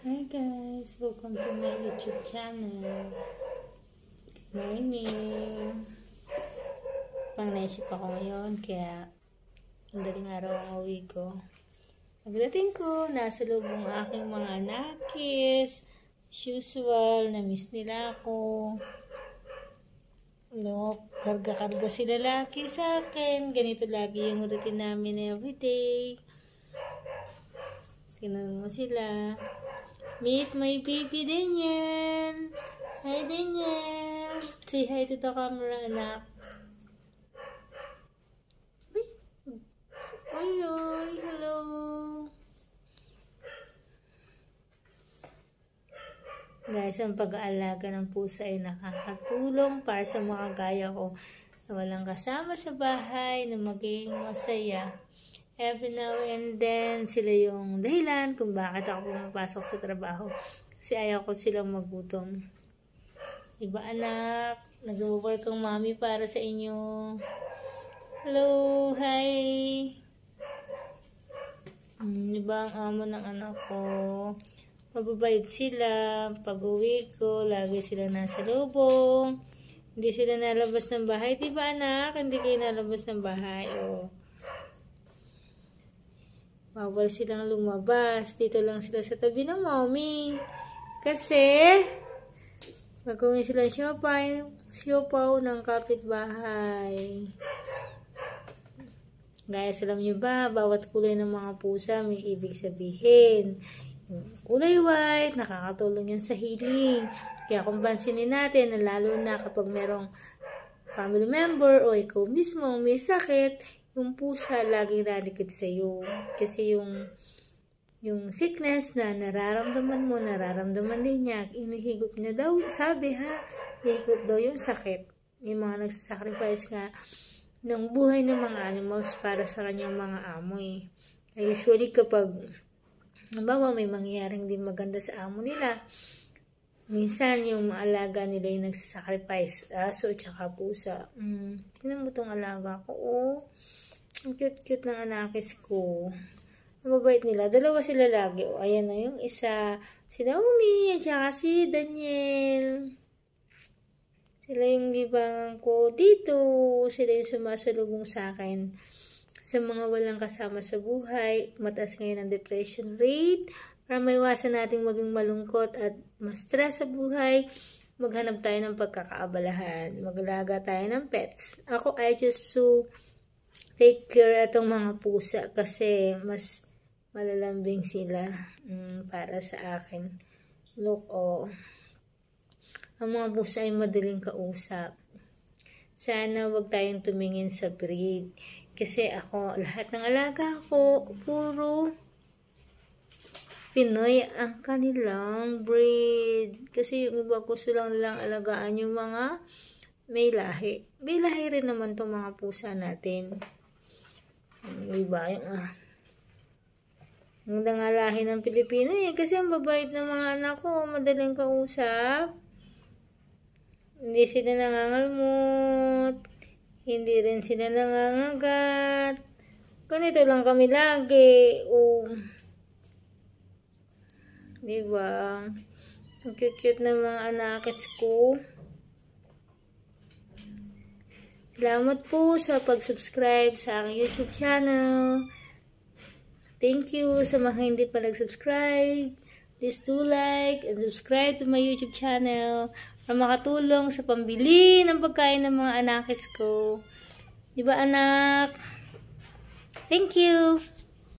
Hi guys! Welcome to my YouTube channel. Good morning! Pang-naisip ako ngayon kaya madaling araw ang uwi ko. Pagdating ko, nasa loob ng aking mga anakis. As usual, na-miss nila ako. Karga-karga sila lagi sa akin. Ganito lagi yung routine namin everyday. Tingnan mo sila. Meet my baby Daniel. Hi Daniel. Say hi to the camera, anak. Oy, hello. Guys, ang pag-aalaga ng pusa ay nakakatulong para sa mga gaya ko na walang kasama sa bahay na maging masaya. Every now and then, sila yung dahilan kung bakit ako pumapasok sa trabaho. Kasi ayaw ko silang magutom. Diba anak? Nag-work ang mami para sa inyo. Hello, hi! Diba ang amo ng anak ko? Mababait sila. Pag-uwi ko, lagi sila nasa lubong. Hindi sila nalabas ng bahay. Diba anak? Hindi kayo nalabas ng bahay. Oh. Bawal silang lumabas. Dito lang sila sa tabi ng mommy. Kasi, gagawin silang siopaw ng kapitbahay. Guys, alam nyo ba, bawat kulay ng mga pusa may ibig sabihin. Yung kulay white, nakakatulong yan sa healing. Kaya kung pansinin natin, lalo na kapag merong family member o ikaw mismo may sakit, yung pusa laging nadikit sa iyo. Kasi yung sickness na nararamdaman mo, nararamdaman din niya. Inihigop niya daw, sabi ha, inihigop daw yung sakit. Yung mga nagsasacrifice nga ng buhay ng mga animals para sa kanyang mga amo eh. Usually kapag halimbawa may mangyayaring di maganda sa amo nila, minsan yung alaga nila yung nagsasacrifice, aso at saka pusa. Tingnan mo tong alaga ko, oh. Ang cute-cute ng anakis ko. Ang mabait nila. Dalawa sila lagi. O, ayan na yung isa. Si Naomi at saka si Daniel. Sila yung libangan ko dito. Sila yung sumasalubong sa akin. Sa mga walang kasama sa buhay, mataas ngayon ang depression rate. Para maiwasan nating maging malungkot at ma-stress sa buhay, maghanap tayo ng pagkakaabalahan. Maglaga tayo ng pets. Ako, I just take care atong mga pusa kasi mas malalambing sila para sa akin. Look, oh. Ang mga pusa ay madaling kausap. Sana wag tayong tumingin sa breed. Kasi ako, lahat ng alaga ko, puro Pinoy ang kanilang breed. Kasi yung iba gusto lang nilang alagaan yung mga may lahi. May lahi rin naman itong mga pusa natin. Diba? Yung nangalahi ng Pilipino eh. Kasi ang babait ng mga anak ko, madaling kausap. Hindi sila nangangalmot. Hindi rin sila nangangagat. Ganito lang kami lagi. Diba? Ang cute-cute ng mga anakis ko. Salamat po sa pag-subscribe sa aking YouTube channel. Thank you sa mga hindi pa nag-subscribe. Please do like and subscribe to my YouTube channel para makatulong sa pambili ng pagkain ng mga anakis ko. Diba anak? Thank you!